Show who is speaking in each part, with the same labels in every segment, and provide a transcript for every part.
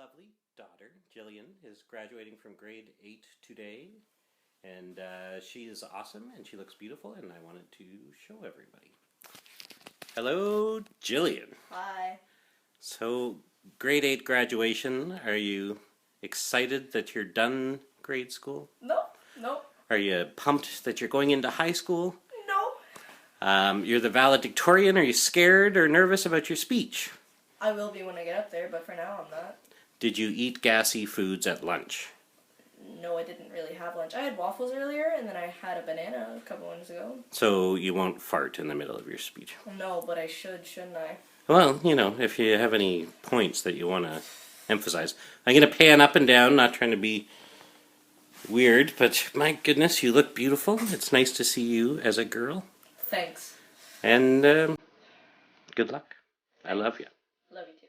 Speaker 1: lovely daughter, Jillian, is graduating from grade 8 today, and she is awesome and she looks beautiful, and I wanted to show everybody. Hello, Jillian.
Speaker 2: Hi.
Speaker 1: So, grade 8 graduation, are you excited that you're done grade school?
Speaker 2: No.
Speaker 1: Are you pumped that you're going into high school?
Speaker 2: No.
Speaker 1: You're the valedictorian. Are you scared or nervous about your speech?
Speaker 2: I will be when I get up there, but for now I'm not.
Speaker 1: Did you eat gassy foods at lunch?
Speaker 2: No, I didn't really have lunch. I had waffles earlier, and then I had a banana a couple ones ago.
Speaker 1: So you won't fart in the middle of your speech?
Speaker 2: No, but I shouldn't I?
Speaker 1: Well, you know, if you have any points that you want to emphasize. I'm going to pan up and down, not trying to be weird, but my goodness, you look beautiful. It's nice to see you as a girl.
Speaker 2: Thanks.
Speaker 1: And good luck. I love you.
Speaker 2: Love you too.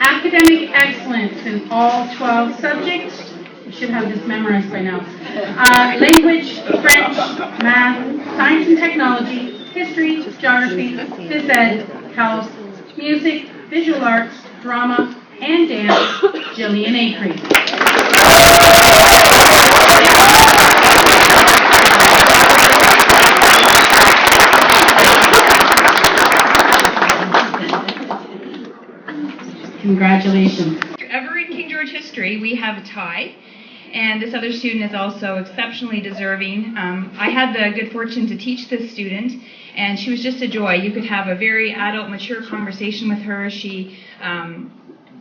Speaker 3: Academic excellence in all 12 subjects. You should have this memorized by now. Language, French, math, science and technology, history, geography, phys ed, health, music, visual arts, drama, and dance, Jillian Acree. Congratulations.
Speaker 4: Ever in King George history, we have a tie, and this other student is also exceptionally deserving. I had the good fortune to teach this student, and she was just a joy. You could have a very adult, mature conversation with her. She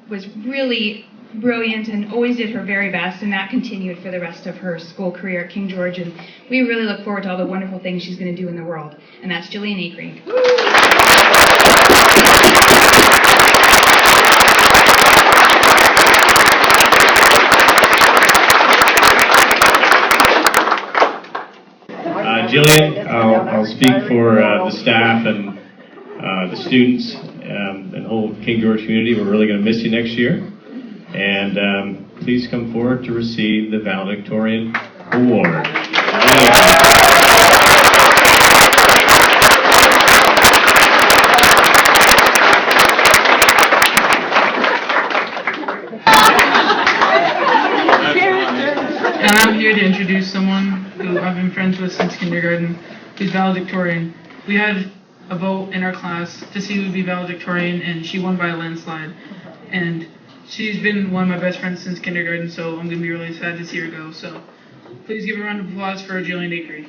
Speaker 4: was really brilliant and always did her very best, and that continued for the rest of her school career at King George, and we really look forward to all the wonderful things she's going to do in the world, and that's Jillian Acree.
Speaker 5: Jillian, I'll speak for the staff and the students and the whole King George community. We're really going to miss you next year. And please come forward to receive the valedictorian award.
Speaker 6: And I'm here to introduce someone who I've been friends with since kindergarten, who's valedictorian. We had a vote in our class to see who would be valedictorian, and she won by a landslide. And she's been one of my best friends since kindergarten, so I'm going to be really sad to see her go. So please give a round of applause for Jillian Acree.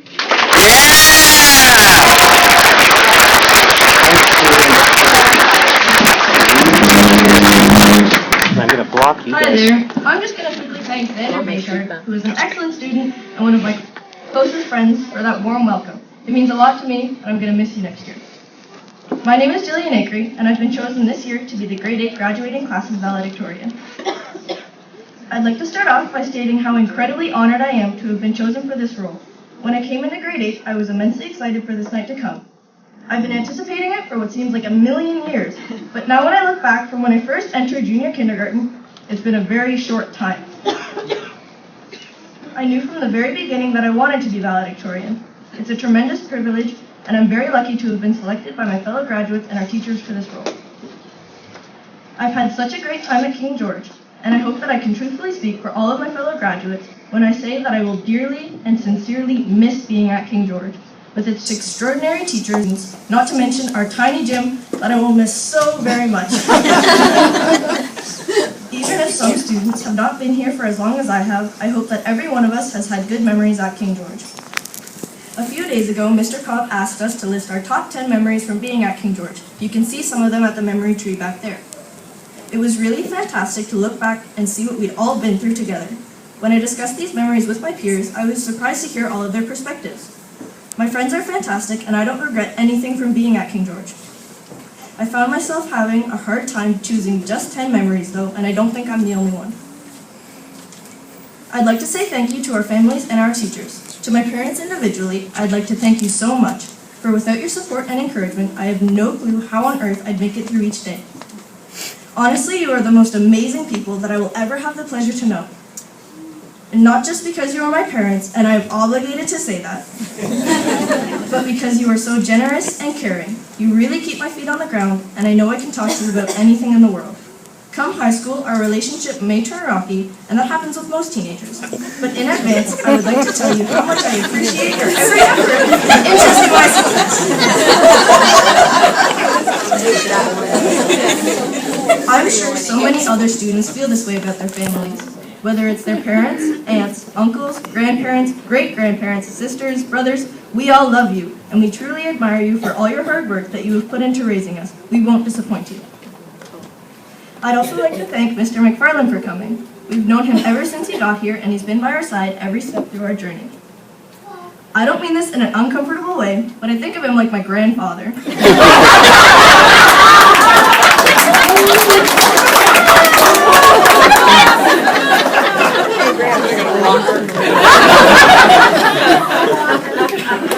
Speaker 1: I'm going to block you guys.
Speaker 2: Hi there. I'm just going to quickly thank Xander Bayshard, who is an excellent student and one of my closest friends, for that warm welcome. It means a lot to me, and I'm going to miss you next year. My name is Jillian Acree, and I've been chosen this year to be the grade 8 graduating class's valedictorian. I'd like to start off by stating how incredibly honored I am to have been chosen for this role. When I came into grade 8, I was immensely excited for this night to come. I've been anticipating it for what seems like a million years, but now when I look back from when I first entered junior kindergarten, it's been a very short time. I knew from the very beginning that I wanted to be valedictorian. It's a tremendous privilege, and I'm very lucky to have been selected by my fellow graduates and our teachers for this role. I've had such a great time at King George. And I hope that I can truthfully speak for all of my fellow graduates when I say that I will dearly and sincerely miss being at King George, with its extraordinary teachers, not to mention our tiny gym that I will miss so very much. Even if some students have not been here for as long as I have, I hope that every one of us has had good memories at King George. A few days ago, Mr. Cobb asked us to list our top 10 memories from being at King George. You can see some of them at the memory tree back there. It was really fantastic to look back and see what we'd all been through together. When I discussed these memories with my peers, I was surprised to hear all of their perspectives. My friends are fantastic, and I don't regret anything from being at King George. I found myself having a hard time choosing just 10 memories, though, and I don't think I'm the only one. I'd like to say thank you to our families and our teachers. To my parents individually, I'd like to thank you so much, for without your support and encouragement, I have no clue how on earth I'd make it through each day. Honestly, you are the most amazing people that I will ever have the pleasure to know. And not just because you are my parents, and I am obligated to say that, but because you are so generous and caring. You really keep my feet on the ground, and I know I can talk to you about anything in the world. Come high school, our relationship may turn rocky, and that happens with most teenagers. But in advance, I would like to tell you how much I appreciate your every effort and interest in my success. I'm sure so many other students feel this way about their families. Whether it's their parents, aunts, uncles, grandparents, great-grandparents, sisters, brothers, we all love you, and we truly admire you for all your hard work that you have put into raising us. We won't disappoint you. I'd also like to thank Mr. McFarland for coming. We've known him ever since he got here, and he's been by our side every step through our journey. I don't mean this in an uncomfortable way, but I think of him like my grandfather.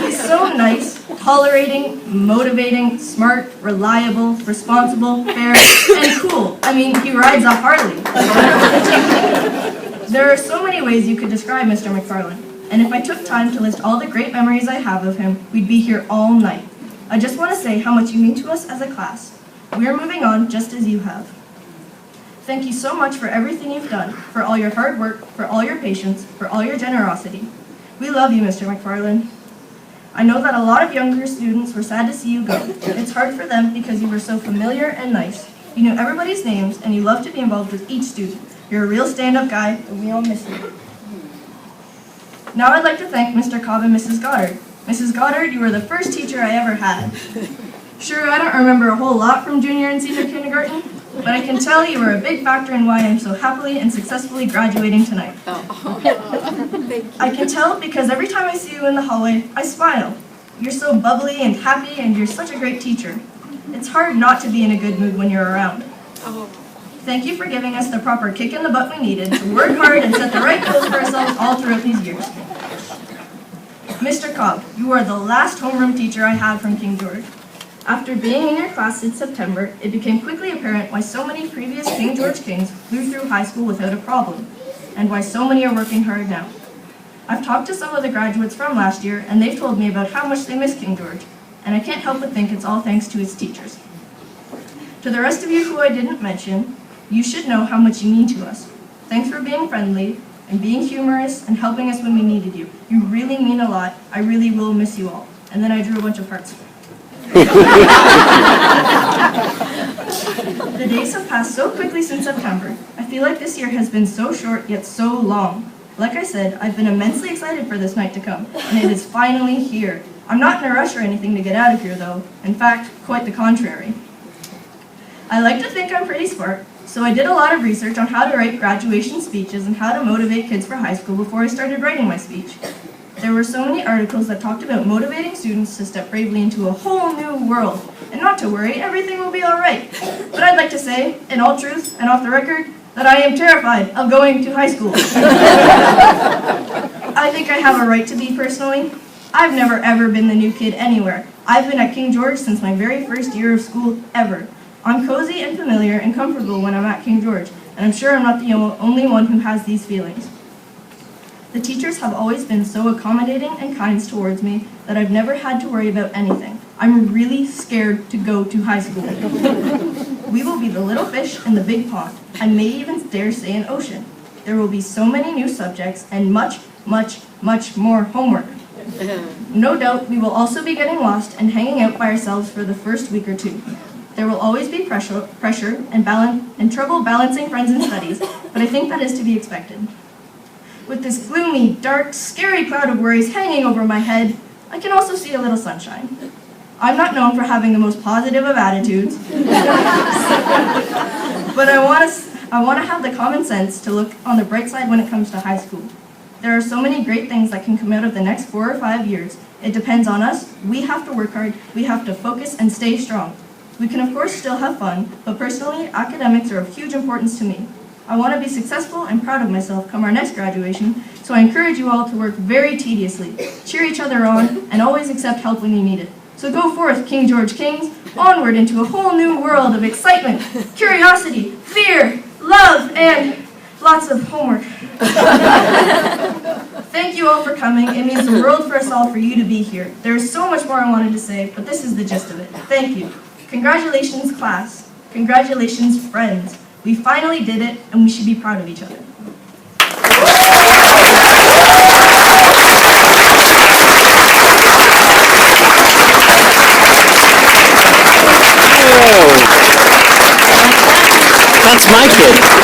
Speaker 2: He's so nice, tolerating, motivating, smart, reliable, responsible, fair, and cool. I mean, he rides a Harley. There are so many ways you could describe Mr. McFarland, and if I took time to list all the great memories I have of him, we'd be here all night. I just want to say how much you mean to us as a class. We're moving on just as you have. Thank you so much for everything you've done, for all your hard work, for all your patience, for all your generosity. We love you, Mr. McFarland. I know that a lot of younger students were sad to see you go. It's hard for them because you were so familiar and nice. You knew everybody's names, and you loved to be involved with each student. You're a real stand-up guy, and we all miss you. Now I'd like to thank Mr. Cobb and Mrs. Goddard. Mrs. Goddard, you were the first teacher I ever had. Sure, I don't remember a whole lot from junior and senior kindergarten, but I can tell you were a big factor in why I'm so happily and successfully graduating tonight. I can tell because every time I see you in the hallway, I smile. You're so bubbly and happy, and you're such a great teacher. It's hard not to be in a good mood when you're around. Thank you for giving us the proper kick in the butt we needed to work hard and set the right goals for ourselves all throughout these years. Mr. Cobb, you are the last homeroom teacher I had from King George. After being in your class since September, it became quickly apparent why so many previous King George Kings flew through high school without a problem, and why so many are working hard now. I've talked to some of the graduates from last year, and they've told me about how much they miss King George, and I can't help but think it's all thanks to its teachers. To the rest of you who I didn't mention, you should know how much you mean to us. Thanks for being friendly, and being humorous, and helping us when we needed you. You really mean a lot. I really will miss you all. And then I drew a bunch of hearts. The days have passed so quickly since September. I feel like this year has been so short, yet so long. Like I said, I've been immensely excited for this night to come, and it is finally here. I'm not in a rush or anything to get out of here, though. In fact, quite the contrary. I like to think I'm pretty smart, so I did a lot of research on how to write graduation speeches and how to motivate kids for high school before I started writing my speech. There were so many articles that talked about motivating students to step bravely into a whole new world, and not to worry, everything will be all right. But I'd like to say, in all truth and off the record, that I am terrified of going to high school. I think I have a right to be personally. I've never ever been the new kid anywhere. I've been at King George since my very first year of school ever. I'm cozy and familiar and comfortable when I'm at King George, and I'm sure I'm not the only one who has these feelings. The teachers have always been so accommodating and kind towards me that I've never had to worry about anything. I'm really scared to go to high school. We will be the little fish in the big pond. I may even dare say an ocean. There will be so many new subjects and much, much, much more homework. No doubt we will also be getting lost and hanging out by ourselves for the first week or two. There will always be pressure and trouble balancing friends and studies, but I think that is to be expected. With this gloomy, dark, scary cloud of worries hanging over my head, I can also see a little sunshine. I'm not known for having the most positive of attitudes, but I want to have the common sense to look on the bright side when it comes to high school. There are so many great things that can come out of the next 4 or 5 years. It depends on us. We have to work hard. We have to focus and stay strong. We can of course still have fun, but personally, academics are of huge importance to me. I want to be successful and proud of myself come our next graduation, so I encourage you all to work very tediously, cheer each other on, and always accept help when you need it. So go forth, King George Kings, onward into a whole new world of excitement, curiosity, fear, love, and lots of homework. Thank you all for coming. It means the world for us all for you to be here. There is so much more I wanted to say, but this is the gist of it. Thank you. Congratulations, class. Congratulations, friends. We finally did it, and we should be proud of each other.
Speaker 1: That's my kid.